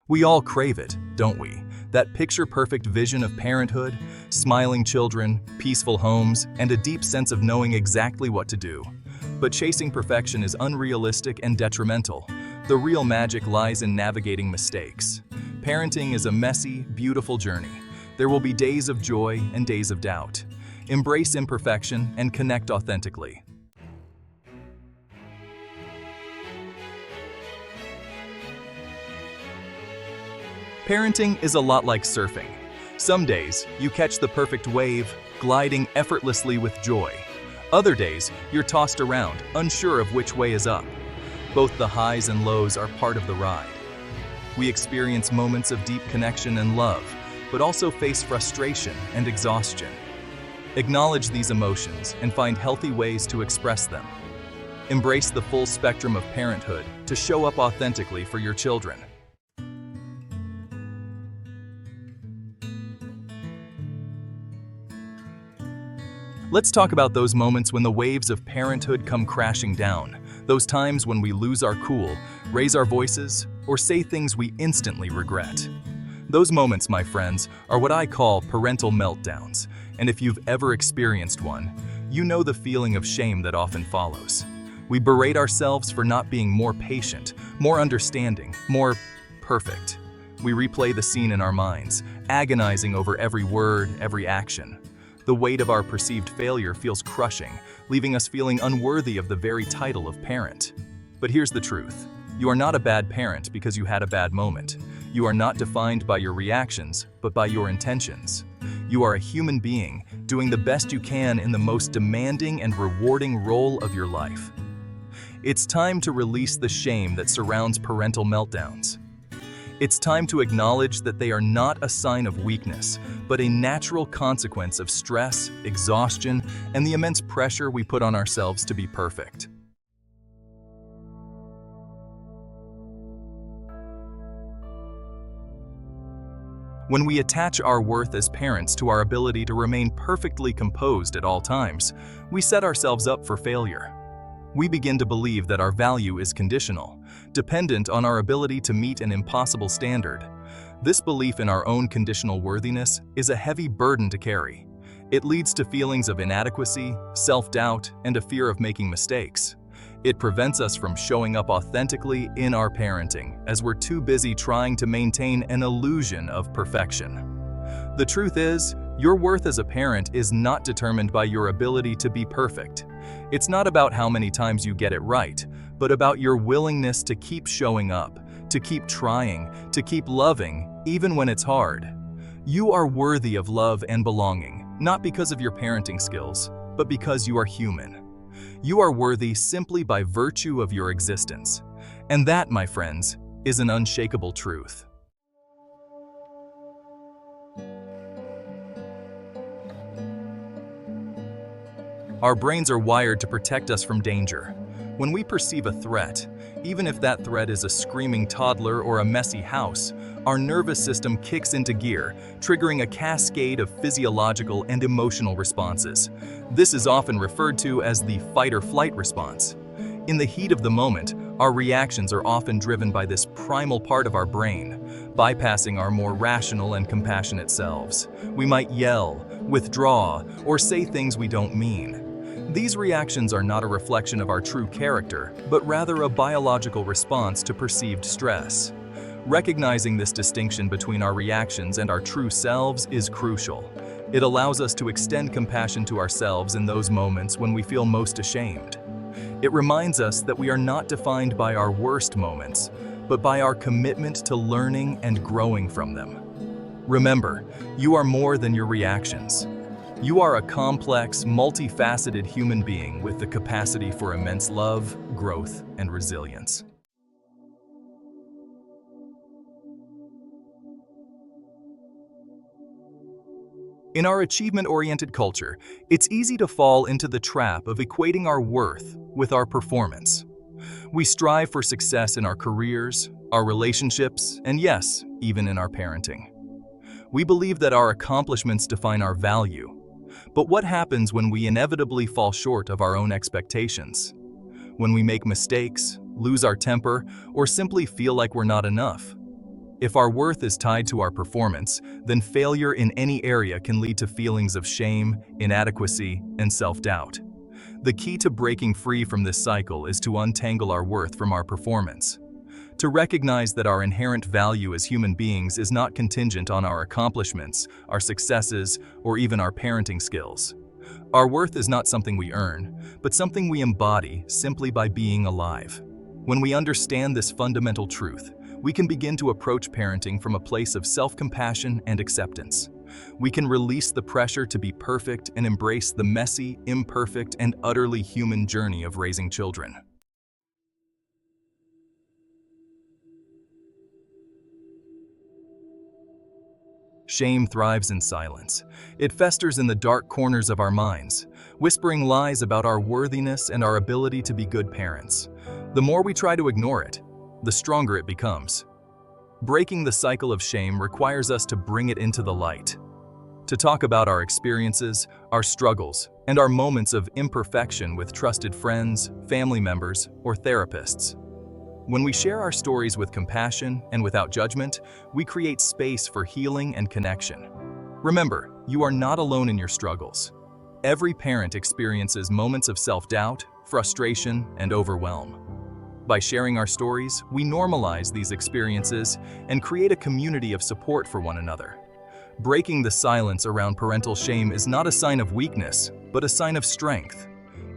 We all crave it, don't we? That picture-perfect vision of parenthood, smiling children, peaceful homes, and a deep sense of knowing exactly what to do. But chasing perfection is unrealistic and detrimental. The real magic lies in navigating mistakes. Parenting is a messy, beautiful journey. There will be days of joy and days of doubt. Embrace imperfection and connect authentically. Parenting is a lot like surfing. Some days, you catch the perfect wave, gliding effortlessly with joy. Other days, you're tossed around, unsure of which way is up. Both the highs and lows are part of the ride. We experience moments of deep connection and love, but also face frustration and exhaustion. Acknowledge these emotions and find healthy ways to express them. Embrace the full spectrum of parenthood to show up authentically for your children. Let's talk about those moments when the waves of parenthood come crashing down. Those times when we lose our cool, raise our voices, or say things we instantly regret. Those moments, my friends, are what I call parental meltdowns. And if you've ever experienced one, you know the feeling of shame that often follows. We berate ourselves for not being more patient, more understanding, more perfect. We replay the scene in our minds, agonizing over every word, every action. The weight of our perceived failure feels crushing, leaving us feeling unworthy of the very title of parent. But here's the truth. You are not a bad parent because you had a bad moment. You are not defined by your reactions, but by your intentions. You are a human being, doing the best you can in the most demanding and rewarding role of your life. It's time to release the shame that surrounds parental meltdowns. It's time to acknowledge that they are not a sign of weakness, but a natural consequence of stress, exhaustion, and the immense pressure we put on ourselves to be perfect. When we attach our worth as parents to our ability to remain perfectly composed at all times, we set ourselves up for failure. We begin to believe that our value is conditional, dependent on our ability to meet an impossible standard. This belief in our own conditional worthiness is a heavy burden to carry. It leads to feelings of inadequacy, self-doubt, and a fear of making mistakes. It prevents us from showing up authentically in our parenting, as we're too busy trying to maintain an illusion of perfection. The truth is, your worth as a parent is not determined by your ability to be perfect. It's not about how many times you get it right, but about your willingness to keep showing up, to keep trying, to keep loving, even when it's hard. You are worthy of love and belonging, not because of your parenting skills, but because you are human. You are worthy simply by virtue of your existence. And that, my friends, is an unshakable truth. Our brains are wired to protect us from danger. When we perceive a threat, even if that threat is a screaming toddler or a messy house, our nervous system kicks into gear, triggering a cascade of physiological and emotional responses. This is often referred to as the fight-or-flight response. In the heat of the moment, our reactions are often driven by this primal part of our brain, bypassing our more rational and compassionate selves. We might yell, withdraw, or say things we don't mean. These reactions are not a reflection of our true character, but rather a biological response to perceived stress. Recognizing this distinction between our reactions and our true selves is crucial. It allows us to extend compassion to ourselves in those moments when we feel most ashamed. It reminds us that we are not defined by our worst moments, but by our commitment to learning and growing from them. Remember, you are more than your reactions. You are a complex, multifaceted human being with the capacity for immense love, growth, and resilience. In our achievement-oriented culture, it's easy to fall into the trap of equating our worth with our performance. We strive for success in our careers, our relationships, and yes, even in our parenting. We believe that our accomplishments define our value. But what happens when we inevitably fall short of our own expectations? When we make mistakes, lose our temper, or simply feel like we're not enough? If our worth is tied to our performance, then failure in any area can lead to feelings of shame, inadequacy, and self-doubt. The key to breaking free from this cycle is to untangle our worth from our performance. To recognize that our inherent value as human beings is not contingent on our accomplishments, our successes, or even our parenting skills. Our worth is not something we earn, but something we embody simply by being alive. When we understand this fundamental truth, we can begin to approach parenting from a place of self-compassion and acceptance. We can release the pressure to be perfect and embrace the messy, imperfect, and utterly human journey of raising children. Shame thrives in silence. It festers in the dark corners of our minds, whispering lies about our worthiness and our ability to be good parents. The more we try to ignore it, the stronger it becomes. Breaking the cycle of shame requires us to bring it into the light, to talk about our experiences, our struggles, and our moments of imperfection with trusted friends, family members, or therapists. When we share our stories with compassion and without judgment, we create space for healing and connection. Remember, you are not alone in your struggles. Every parent experiences moments of self-doubt, frustration, and overwhelm. By sharing our stories, we normalize these experiences and create a community of support for one another. Breaking the silence around parental shame is not a sign of weakness, but a sign of strength.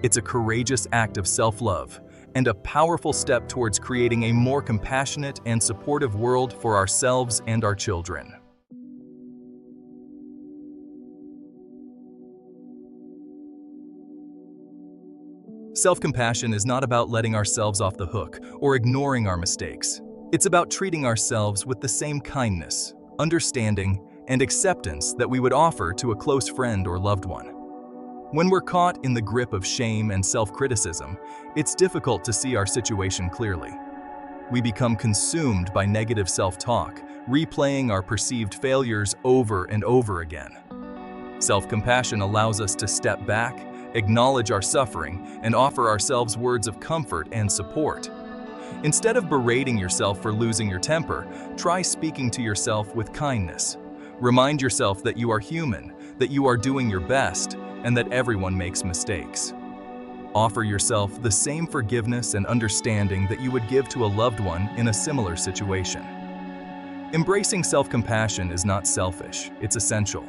It's a courageous act of self-love and a powerful step towards creating a more compassionate and supportive world for ourselves and our children. Self-compassion is not about letting ourselves off the hook or ignoring our mistakes. It's about treating ourselves with the same kindness, understanding, and acceptance that we would offer to a close friend or loved one. When we're caught in the grip of shame and self-criticism, it's difficult to see our situation clearly. We become consumed by negative self-talk, replaying our perceived failures over and over again. Self-compassion allows us to step back, acknowledge our suffering, and offer ourselves words of comfort and support. Instead of berating yourself for losing your temper, try speaking to yourself with kindness. Remind yourself that you are human, that you are doing your best, and that everyone makes mistakes. Offer yourself the same forgiveness and understanding that you would give to a loved one in a similar situation. Embracing self-compassion is not selfish, it's essential.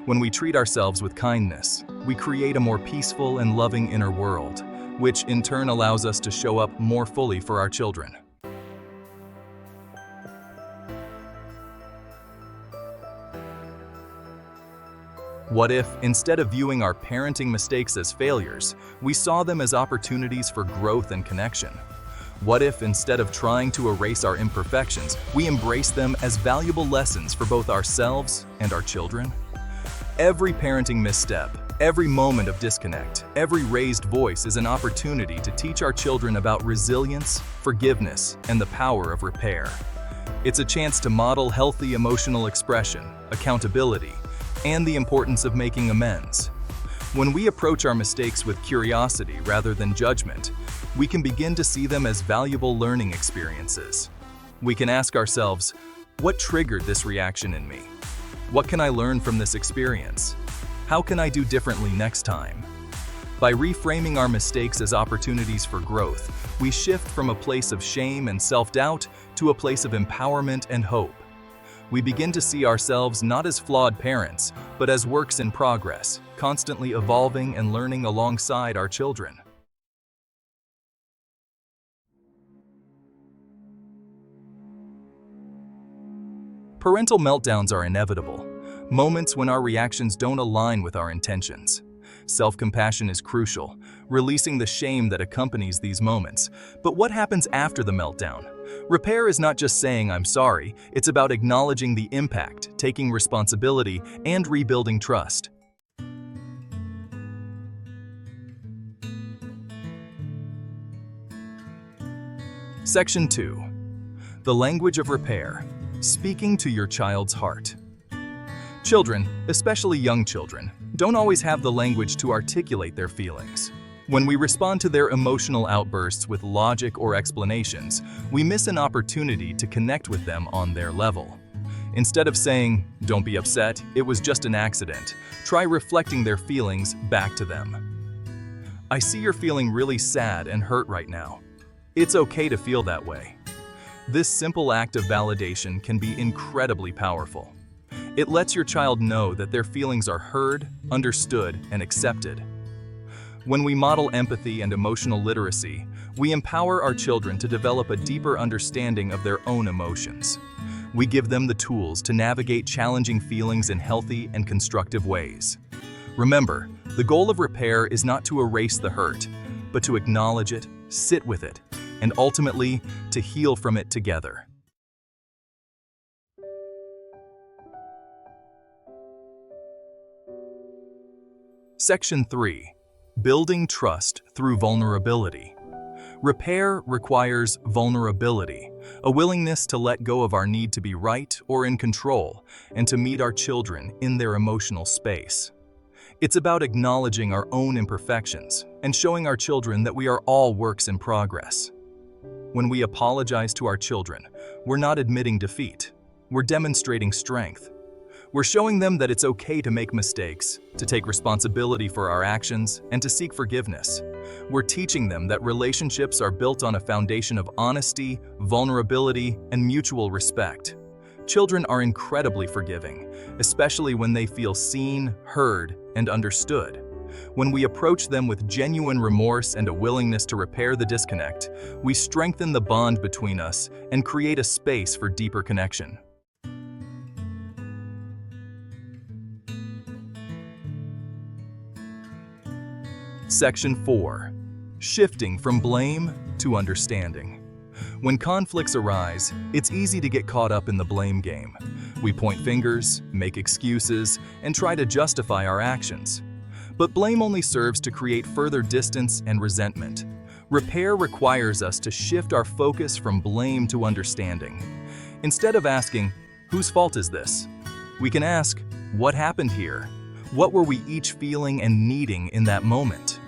When we treat ourselves with kindness, we create a more peaceful and loving inner world, which in turn allows us to show up more fully for our children. What if, instead of viewing our parenting mistakes as failures, we saw them as opportunities for growth and connection? What if, instead of trying to erase our imperfections, we embrace them as valuable lessons for both ourselves and our children? Every parenting misstep, every moment of disconnect, every raised voice is an opportunity to teach our children about resilience, forgiveness, and the power of repair. It's a chance to model healthy emotional expression, accountability, and the importance of making amends. When we approach our mistakes with curiosity rather than judgment, we can begin to see them as valuable learning experiences. We can ask ourselves, what triggered this reaction in me? What can I learn from this experience? How can I do differently next time? By reframing our mistakes as opportunities for growth, we shift from a place of shame and self-doubt to a place of empowerment and hope. We begin to see ourselves not as flawed parents, but as works in progress, constantly evolving and learning alongside our children. Parental meltdowns are inevitable, moments when our reactions don't align with our intentions. Self-compassion is crucial, releasing the shame that accompanies these moments. But what happens after the meltdown? Repair is not just saying I'm sorry, it's about acknowledging the impact, taking responsibility, and rebuilding trust. Section 2. The language of repair. Speaking to your child's heart. Children, especially young children, don't always have the language to articulate their feelings. When we respond to their emotional outbursts with logic or explanations, we miss an opportunity to connect with them on their level. Instead of saying, "Don't be upset, it was just an accident," try reflecting their feelings back to them. "I see you're feeling really sad and hurt right now. It's okay to feel that way." This simple act of validation can be incredibly powerful. It lets your child know that their feelings are heard, understood, and accepted. When we model empathy and emotional literacy, we empower our children to develop a deeper understanding of their own emotions. We give them the tools to navigate challenging feelings in healthy and constructive ways. Remember, the goal of repair is not to erase the hurt, but to acknowledge it, sit with it, and ultimately, to heal from it together. Section 3. Building trust through vulnerability. Repair requires vulnerability, a willingness to let go of our need to be right or in control, and to meet our children in their emotional space. It's about acknowledging our own imperfections and showing our children that we are all works in progress. When we apologize to our children, we're not admitting defeat. We're demonstrating strength. We're showing them that it's okay to make mistakes, to take responsibility for our actions, and to seek forgiveness. We're teaching them that relationships are built on a foundation of honesty, vulnerability, and mutual respect. Children are incredibly forgiving, especially when they feel seen, heard, and understood. When we approach them with genuine remorse and a willingness to repair the disconnect, we strengthen the bond between us and create a space for deeper connection. Section 4. Shifting from blame to understanding. When conflicts arise, it's easy to get caught up in the blame game. We point fingers, make excuses, and try to justify our actions. But blame only serves to create further distance and resentment. Repair requires us to shift our focus from blame to understanding. Instead of asking, "Whose fault is this?" we can ask, "What happened here? What were we each feeling and needing in that moment?"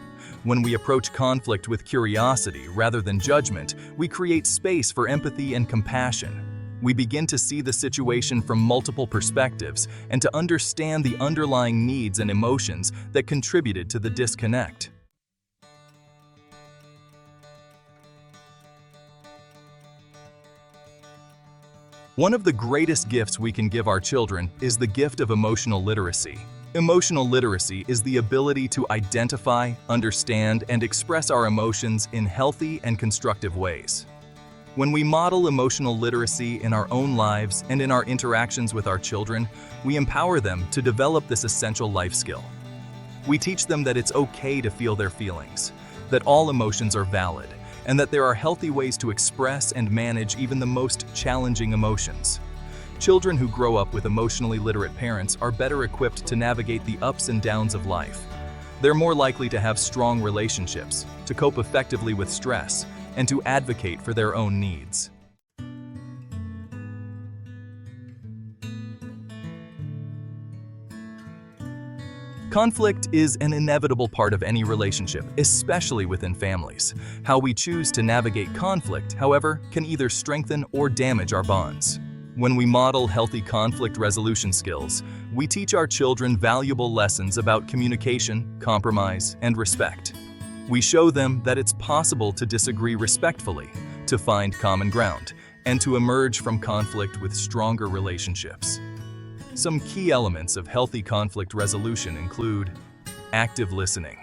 When we approach conflict with curiosity rather than judgment, we create space for empathy and compassion. We begin to see the situation from multiple perspectives and to understand the underlying needs and emotions that contributed to the disconnect. One of the greatest gifts we can give our children is the gift of emotional literacy. Emotional literacy is the ability to identify, understand, and express our emotions in healthy and constructive ways. When we model emotional literacy in our own lives and in our interactions with our children, we empower them to develop this essential life skill. We teach them that it's okay to feel their feelings, that all emotions are valid, and that there are healthy ways to express and manage even the most challenging emotions. Children who grow up with emotionally literate parents are better equipped to navigate the ups and downs of life. They're more likely to have strong relationships, to cope effectively with stress, and to advocate for their own needs. Conflict is an inevitable part of any relationship, especially within families. How we choose to navigate conflict, however, can either strengthen or damage our bonds. When we model healthy conflict resolution skills, we teach our children valuable lessons about communication, compromise, and respect. We show them that it's possible to disagree respectfully, to find common ground, and to emerge from conflict with stronger relationships. Some key elements of healthy conflict resolution include active listening,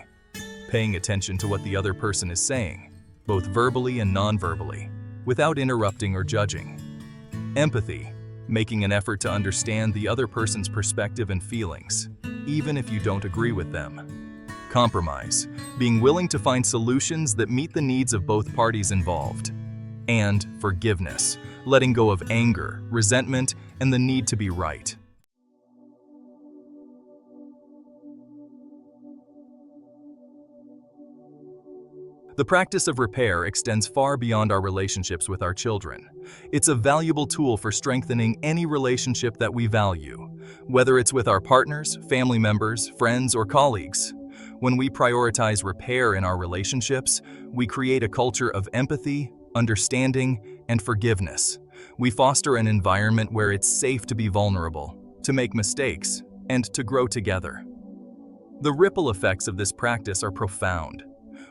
paying attention to what the other person is saying, both verbally and non-verbally, without interrupting or judging. Empathy, making an effort to understand the other person's perspective and feelings, even if you don't agree with them. Compromise, being willing to find solutions that meet the needs of both parties involved. And forgiveness, letting go of anger, resentment, and the need to be right. The practice of repair extends far beyond our relationships with our children. It's a valuable tool for strengthening any relationship that we value, whether it's with our partners, family members, friends, or colleagues. When we prioritize repair in our relationships, we create a culture of empathy, understanding, and forgiveness. We foster an environment where it's safe to be vulnerable, to make mistakes, and to grow together. The ripple effects of this practice are profound.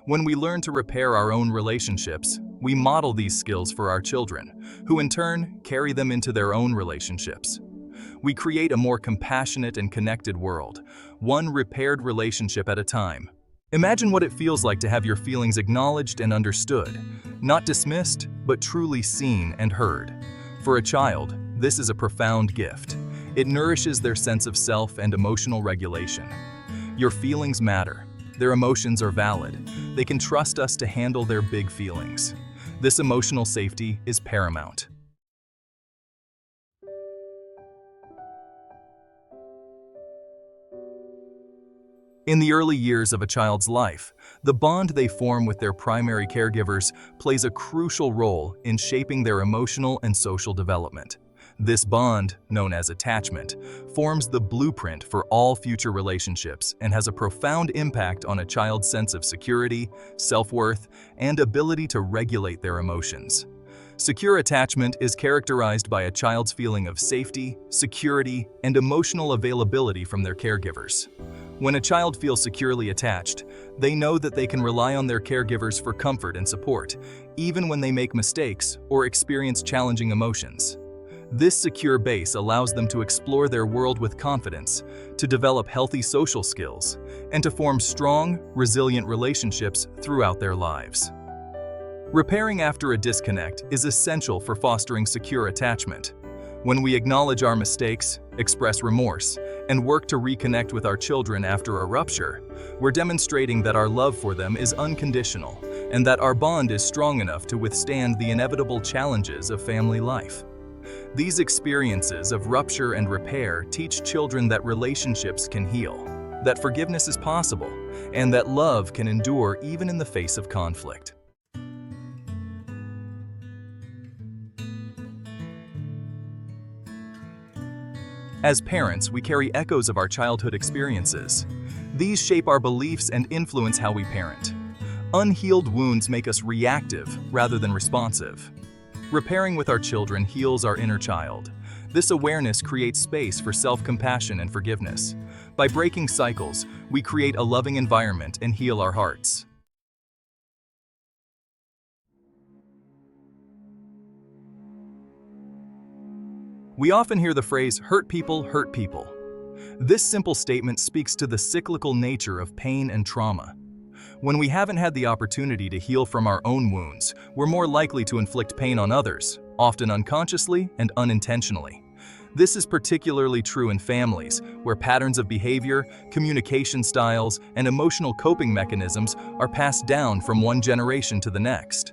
When we learn to repair our own relationships, we model these skills for our children, who in turn carry them into their own relationships. We create a more compassionate and connected world, one repaired relationship at a time. Imagine what it feels like to have your feelings acknowledged and understood, not dismissed, but truly seen and heard. For a child, this is a profound gift. It nourishes their sense of self and emotional regulation. Your feelings matter. Their emotions are valid. They can trust us to handle their big feelings. This emotional safety is paramount. In the early years of a child's life, the bond they form with their primary caregivers plays a crucial role in shaping their emotional and social development. This bond, known as attachment, forms the blueprint for all future relationships and has a profound impact on a child's sense of security, self-worth, and ability to regulate their emotions. Secure attachment is characterized by a child's feeling of safety, security, and emotional availability from their caregivers. When a child feels securely attached, they know that they can rely on their caregivers for comfort and support, even when they make mistakes or experience challenging emotions. This secure base allows them to explore their world with confidence, to develop healthy social skills, and to form strong, resilient relationships throughout their lives. Repairing after a disconnect is essential for fostering secure attachment. When we acknowledge our mistakes, express remorse, and work to reconnect with our children after a rupture, we're demonstrating that our love for them is unconditional and that our bond is strong enough to withstand the inevitable challenges of family life. These experiences of rupture and repair teach children that relationships can heal, that forgiveness is possible, and that love can endure even in the face of conflict. As parents, we carry echoes of our childhood experiences. These shape our beliefs and influence how we parent. Unhealed wounds make us reactive rather than responsive. Repairing with our children heals our inner child. This awareness creates space for self-compassion and forgiveness. By breaking cycles, we create a loving environment and heal our hearts. We often hear the phrase, "hurt people hurt people." This simple statement speaks to the cyclical nature of pain and trauma. When we haven't had the opportunity to heal from our own wounds, we're more likely to inflict pain on others, often unconsciously and unintentionally. This is particularly true in families, where patterns of behavior, communication styles, and emotional coping mechanisms are passed down from one generation to the next.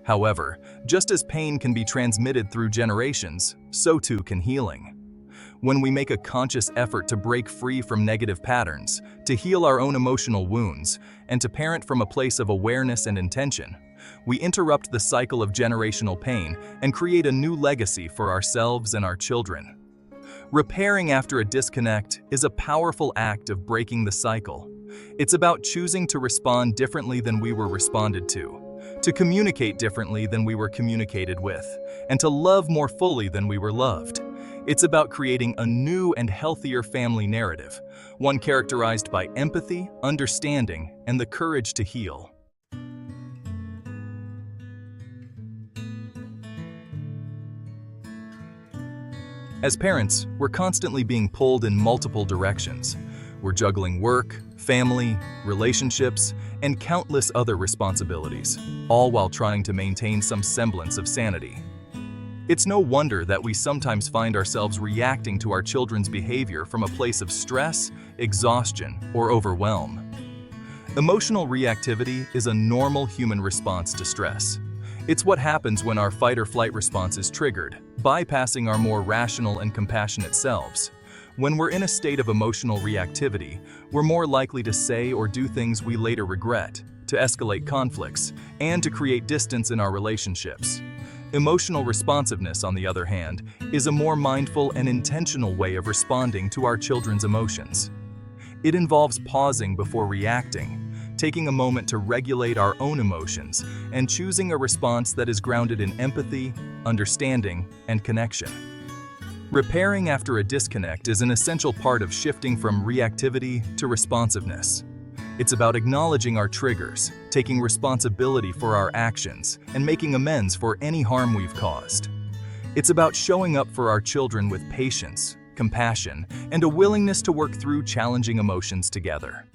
However, just as pain can be transmitted through generations, so too can healing. When we make a conscious effort to break free from negative patterns, to heal our own emotional wounds, and to parent from a place of awareness and intention, we interrupt the cycle of generational pain and create a new legacy for ourselves and our children. Repairing after a disconnect is a powerful act of breaking the cycle. It's about choosing to respond differently than we were responded to communicate differently than we were communicated with, and to love more fully than we were loved. It's about creating a new and healthier family narrative, one characterized by empathy, understanding, and the courage to heal. As parents, we're constantly being pulled in multiple directions. We're juggling work, family, relationships, and countless other responsibilities, all while trying to maintain some semblance of sanity. It's no wonder that we sometimes find ourselves reacting to our children's behavior from a place of stress, exhaustion, or overwhelm. Emotional reactivity is a normal human response to stress. It's what happens when our fight-or-flight response is triggered, bypassing our more rational and compassionate selves. When we're in a state of emotional reactivity, we're more likely to say or do things we later regret, to escalate conflicts, and to create distance in our relationships. Emotional responsiveness, on the other hand, is a more mindful and intentional way of responding to our children's emotions. It involves pausing before reacting, taking a moment to regulate our own emotions, and choosing a response that is grounded in empathy, understanding, and connection. Repairing after a disconnect is an essential part of shifting from reactivity to responsiveness. It's about acknowledging our triggers, taking responsibility for our actions, and making amends for any harm we've caused. It's about showing up for our children with patience, compassion, and a willingness to work through challenging emotions together.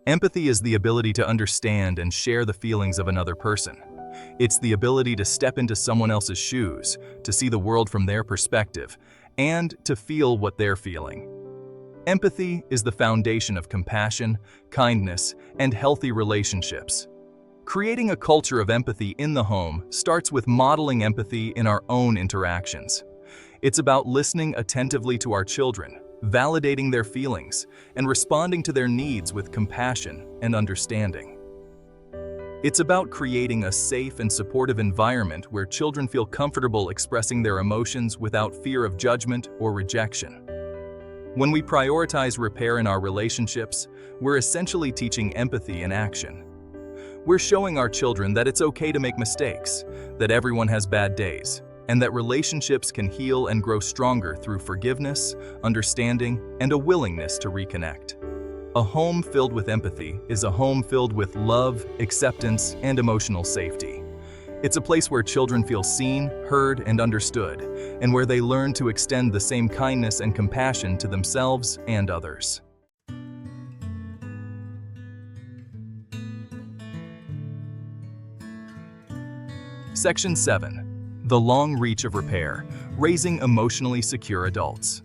Empathy is the ability to understand and share the feelings of another person. It's the ability to step into someone else's shoes, to see the world from their perspective, and to feel what they're feeling. Empathy is the foundation of compassion, kindness, and healthy relationships. Creating a culture of empathy in the home starts with modeling empathy in our own interactions. It's about listening attentively to our children, validating their feelings, and responding to their needs with compassion and understanding. It's about creating a safe and supportive environment where children feel comfortable expressing their emotions without fear of judgment or rejection. When we prioritize repair in our relationships, we're essentially teaching empathy in action. We're showing our children that it's okay to make mistakes, that everyone has bad days, and that relationships can heal and grow stronger through forgiveness, understanding, and a willingness to reconnect. A home filled with empathy is a home filled with love, acceptance, and emotional safety. It's a place where children feel seen, heard, and understood, and where they learn to extend the same kindness and compassion to themselves and others. Section 7. The long reach of repair, raising emotionally secure adults.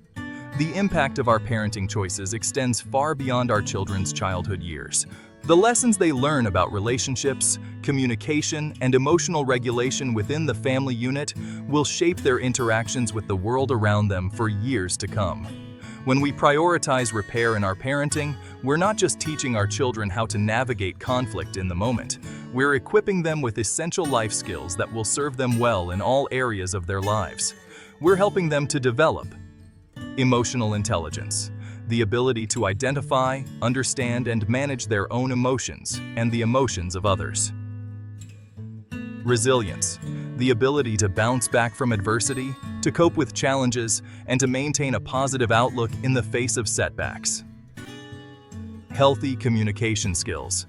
The impact of our parenting choices extends far beyond our children's childhood years. The lessons they learn about relationships, communication, and emotional regulation within the family unit will shape their interactions with the world around them for years to come. When we prioritize repair in our parenting, we're not just teaching our children how to navigate conflict in the moment. We're equipping them with essential life skills that will serve them well in all areas of their lives. We're helping them to develop emotional intelligence, the ability to identify, understand, and manage their own emotions and the emotions of others. Resilience, the ability to bounce back from adversity, to cope with challenges, and to maintain a positive outlook in the face of setbacks. Healthy communication skills,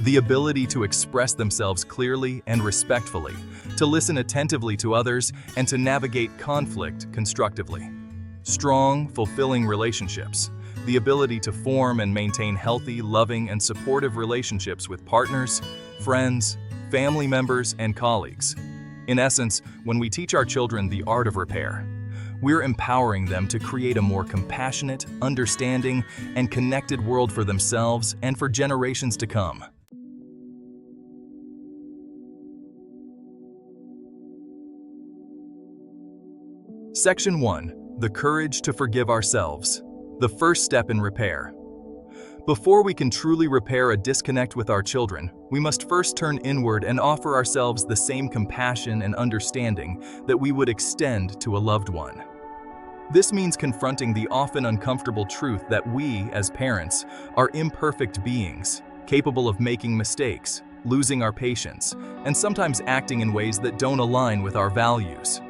the ability to express themselves clearly and respectfully, to listen attentively to others, and to navigate conflict constructively. Strong, fulfilling relationships, the ability to form and maintain healthy, loving, and supportive relationships with partners, friends, family members, and colleagues. In essence, when we teach our children the art of repair, we're empowering them to create a more compassionate, understanding, and connected world for themselves and for generations to come. Section 1. The courage to forgive ourselves. The first step in repair. Before we can truly repair a disconnect with our children, we must first turn inward and offer ourselves the same compassion and understanding that we would extend to a loved one. This means confronting the often uncomfortable truth that we, as parents, are imperfect beings, capable of making mistakes, losing our patience, and sometimes acting in ways that don't align with our values.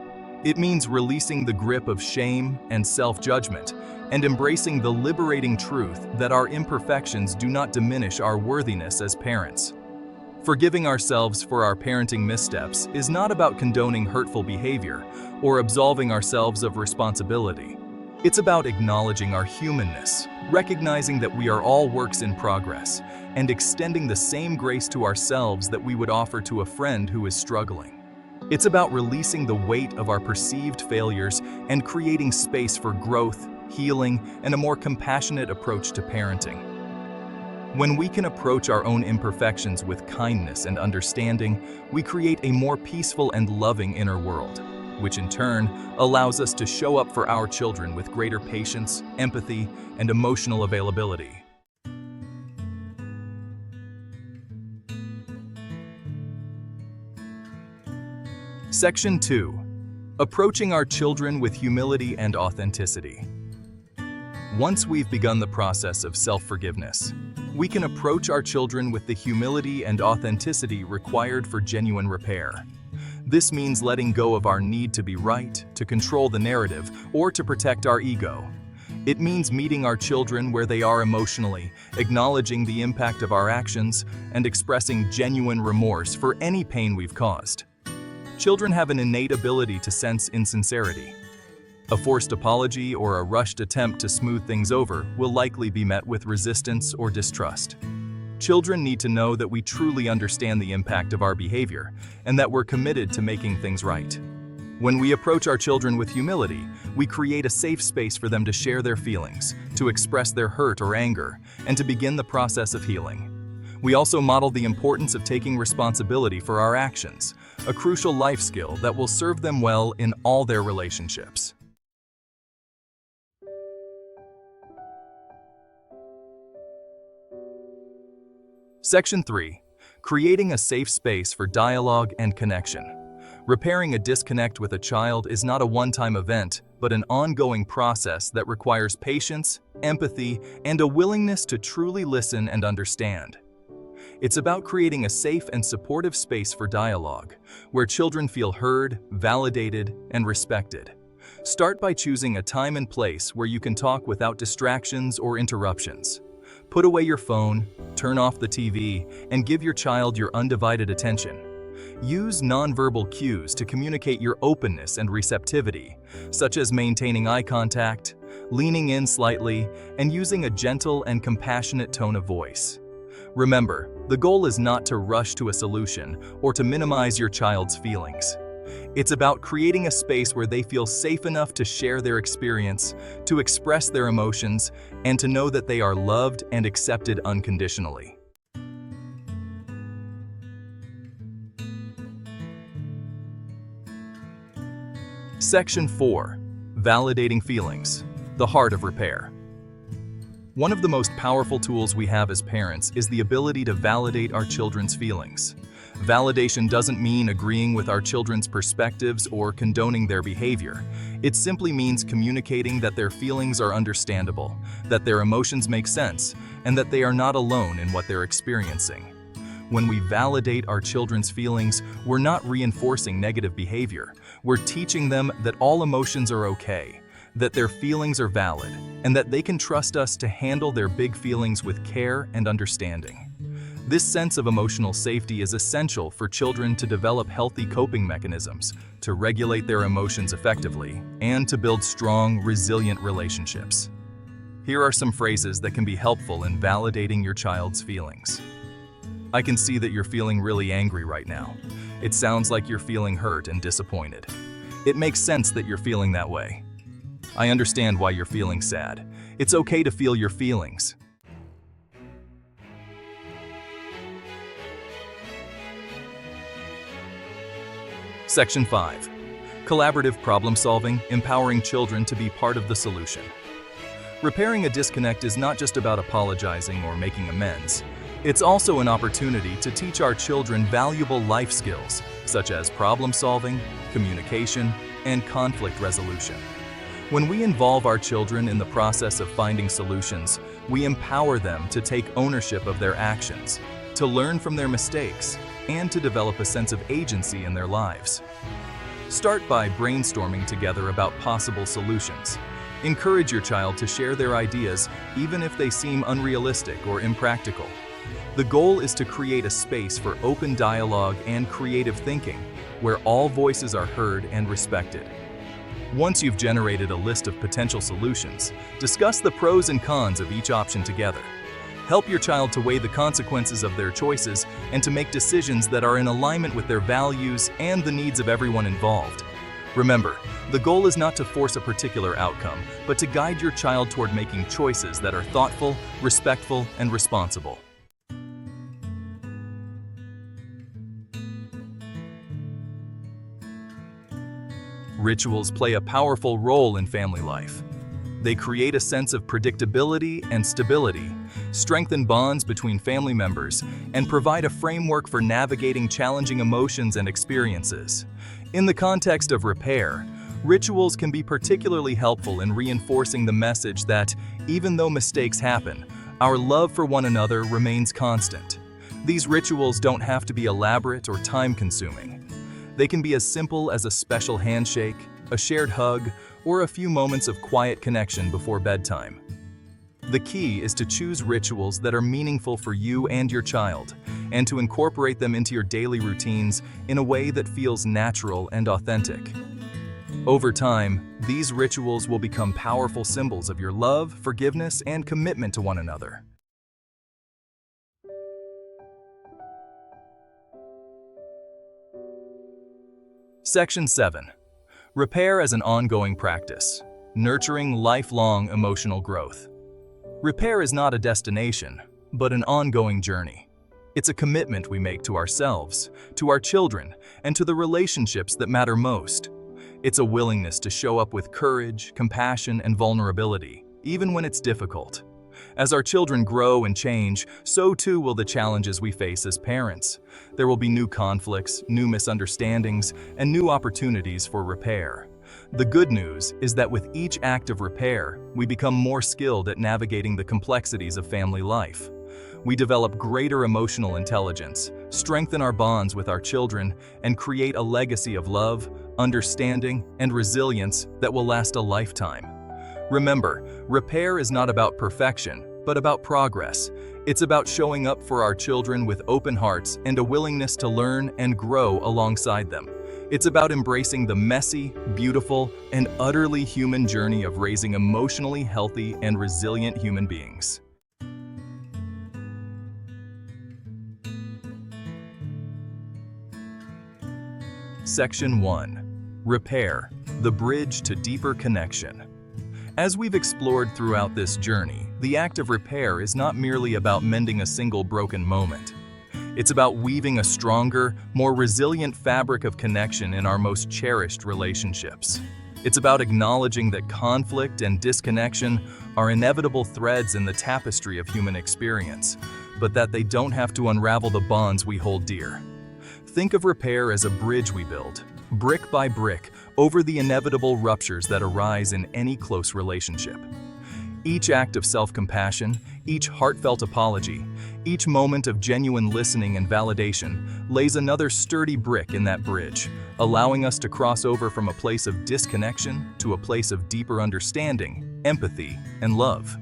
It means releasing the grip of shame and self-judgment and embracing the liberating truth that our imperfections do not diminish our worthiness as parents. Forgiving ourselves for our parenting missteps is not about condoning hurtful behavior or absolving ourselves of responsibility. It's about acknowledging our humanness, recognizing that we are all works in progress, and extending the same grace to ourselves that we would offer to a friend who is struggling. It's about releasing the weight of our perceived failures and creating space for growth, healing, and a more compassionate approach to parenting. When we can approach our own imperfections with kindness and understanding, we create a more peaceful and loving inner world, which in turn allows us to show up for our children with greater patience, empathy, and emotional availability. Section 2. Approaching our children with humility and authenticity. Once we've begun the process of self-forgiveness, we can approach our children with the humility and authenticity required for genuine repair. This means letting go of our need to be right, to control the narrative, or to protect our ego. It means meeting our children where they are emotionally, acknowledging the impact of our actions, and expressing genuine remorse for any pain we've caused. Children have an innate ability to sense insincerity. A forced apology or a rushed attempt to smooth things over will likely be met with resistance or distrust. Children need to know that we truly understand the impact of our behavior and that we're committed to making things right. When we approach our children with humility, we create a safe space for them to share their feelings, to express their hurt or anger, and to begin the process of healing. We also model the importance of taking responsibility for our actions, a crucial life skill that will serve them well in all their relationships. Section 3. Creating a safe space for dialogue and connection. Repairing a disconnect with a child is not a one-time event, but an ongoing process that requires patience, empathy, and a willingness to truly listen and understand. It's about creating a safe and supportive space for dialogue, where children feel heard, validated, and respected. Start by choosing a time and place where you can talk without distractions or interruptions. Put away your phone, turn off the TV, and give your child your undivided attention. Use nonverbal cues to communicate your openness and receptivity, such as maintaining eye contact, leaning in slightly, and using a gentle and compassionate tone of voice. Remember, the goal is not to rush to a solution or to minimize your child's feelings. It's about creating a space where they feel safe enough to share their experience, to express their emotions, and to know that they are loved and accepted unconditionally. Section 4. Validating feelings, the heart of repair. One of the most powerful tools we have as parents is the ability to validate our children's feelings. Validation doesn't mean agreeing with our children's perspectives or condoning their behavior. It simply means communicating that their feelings are understandable, that their emotions make sense, and that they are not alone in what they're experiencing. When we validate our children's feelings, we're not reinforcing negative behavior. We're teaching them that all emotions are okay, that their feelings are valid, and that they can trust us to handle their big feelings with care and understanding. This sense of emotional safety is essential for children to develop healthy coping mechanisms, to regulate their emotions effectively, and to build strong, resilient relationships. Here are some phrases that can be helpful in validating your child's feelings. I can see that you're feeling really angry right now. It sounds like you're feeling hurt and disappointed. It makes sense that you're feeling that way. I understand why you're feeling sad. It's okay to feel your feelings. Section 5. Collaborative problem solving, empowering children to be part of the solution. Repairing a disconnect is not just about apologizing or making amends. It's also an opportunity to teach our children valuable life skills, such as problem solving, communication, and conflict resolution. When we involve our children in the process of finding solutions, we empower them to take ownership of their actions, to learn from their mistakes, and to develop a sense of agency in their lives. Start by brainstorming together about possible solutions. Encourage your child to share their ideas, even if they seem unrealistic or impractical. The goal is to create a space for open dialogue and creative thinking, where all voices are heard and respected. Once you've generated a list of potential solutions, discuss the pros and cons of each option together. Help your child to weigh the consequences of their choices and to make decisions that are in alignment with their values and the needs of everyone involved. Remember, the goal is not to force a particular outcome, but to guide your child toward making choices that are thoughtful, respectful, and responsible. Rituals play a powerful role in family life. They create a sense of predictability and stability, strengthen bonds between family members, and provide a framework for navigating challenging emotions and experiences. In the context of repair, rituals can be particularly helpful in reinforcing the message that, even though mistakes happen, our love for one another remains constant. These rituals don't have to be elaborate or time-consuming. They can be as simple as a special handshake, a shared hug, or a few moments of quiet connection before bedtime. The key is to choose rituals that are meaningful for you and your child, and to incorporate them into your daily routines in a way that feels natural and authentic. Over time, these rituals will become powerful symbols of your love, forgiveness, and commitment to one another. Section 7. Repair as an ongoing practice, nurturing lifelong emotional growth. Repair is not a destination, but an ongoing journey. It's a commitment we make to ourselves, to our children, and to the relationships that matter most. It's a willingness to show up with courage, compassion, and vulnerability, even when it's difficult. As our children grow and change, so too will the challenges we face as parents. There will be new conflicts, new misunderstandings, and new opportunities for repair. The good news is that with each act of repair, we become more skilled at navigating the complexities of family life. We develop greater emotional intelligence, strengthen our bonds with our children, and create a legacy of love, understanding, and resilience that will last a lifetime. Remember, repair is not about perfection, but about progress. It's about showing up for our children with open hearts and a willingness to learn and grow alongside them. It's about embracing the messy, beautiful, and utterly human journey of raising emotionally healthy and resilient human beings. Section 1. Repair, the bridge to deeper connection. As we've explored throughout this journey, the act of repair is not merely about mending a single broken moment. It's about weaving a stronger, more resilient fabric of connection in our most cherished relationships. It's about acknowledging that conflict and disconnection are inevitable threads in the tapestry of human experience, but that they don't have to unravel the bonds we hold dear. Think of repair as a bridge we build, brick by brick, over the inevitable ruptures that arise in any close relationship. Each act of self-compassion, each heartfelt apology, each moment of genuine listening and validation lays another sturdy brick in that bridge, allowing us to cross over from a place of disconnection to a place of deeper understanding, empathy, and love.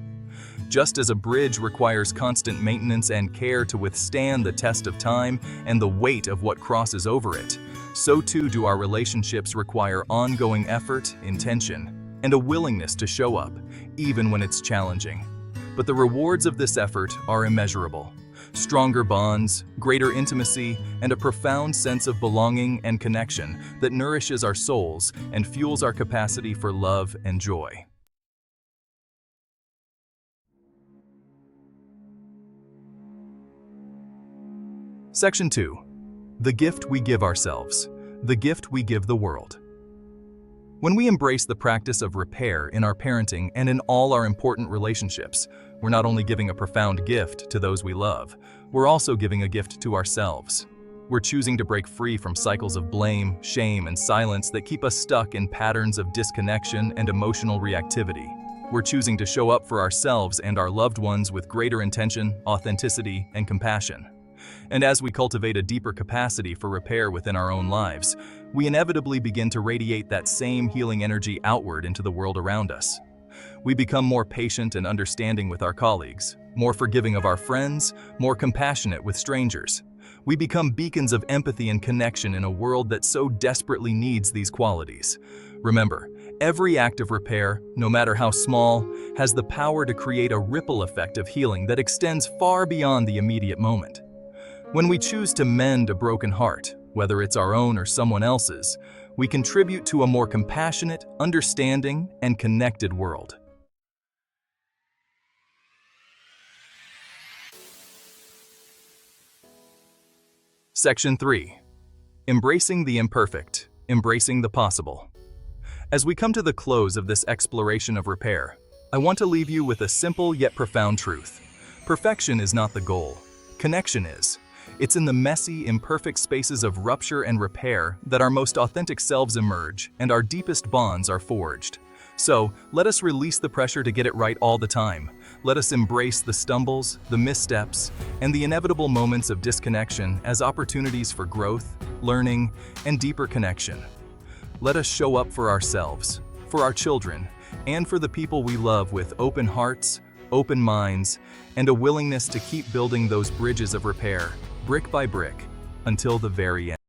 Just as a bridge requires constant maintenance and care to withstand the test of time and the weight of what crosses over it, so too do our relationships require ongoing effort, intention, and a willingness to show up, even when it's challenging. But the rewards of this effort are immeasurable. Stronger bonds, greater intimacy, and a profound sense of belonging and connection that nourishes our souls and fuels our capacity for love and joy. Section 2. The gift we give ourselves, the gift we give the world. When we embrace the practice of repair in our parenting and in all our important relationships, we're not only giving a profound gift to those we love, we're also giving a gift to ourselves. We're choosing to break free from cycles of blame, shame, and silence that keep us stuck in patterns of disconnection and emotional reactivity. We're choosing to show up for ourselves and our loved ones with greater intention, authenticity, and compassion. And as we cultivate a deeper capacity for repair within our own lives, we inevitably begin to radiate that same healing energy outward into the world around us. We become more patient and understanding with our colleagues, more forgiving of our friends, more compassionate with strangers. We become beacons of empathy and connection in a world that so desperately needs these qualities. Remember, every act of repair, no matter how small, has the power to create a ripple effect of healing that extends far beyond the immediate moment. When we choose to mend a broken heart, whether it's our own or someone else's, we contribute to a more compassionate, understanding, and connected world. Section 3. Embracing the imperfect, embracing the possible. As we come to the close of this exploration of repair, I want to leave you with a simple yet profound truth. Perfection is not the goal. Connection is. It's in the messy, imperfect spaces of rupture and repair that our most authentic selves emerge and our deepest bonds are forged. So, let us release the pressure to get it right all the time. Let us embrace the stumbles, the missteps, and the inevitable moments of disconnection as opportunities for growth, learning, and deeper connection. Let us show up for ourselves, for our children, and for the people we love with open hearts, open minds, and a willingness to keep building those bridges of repair, brick by brick, until the very end.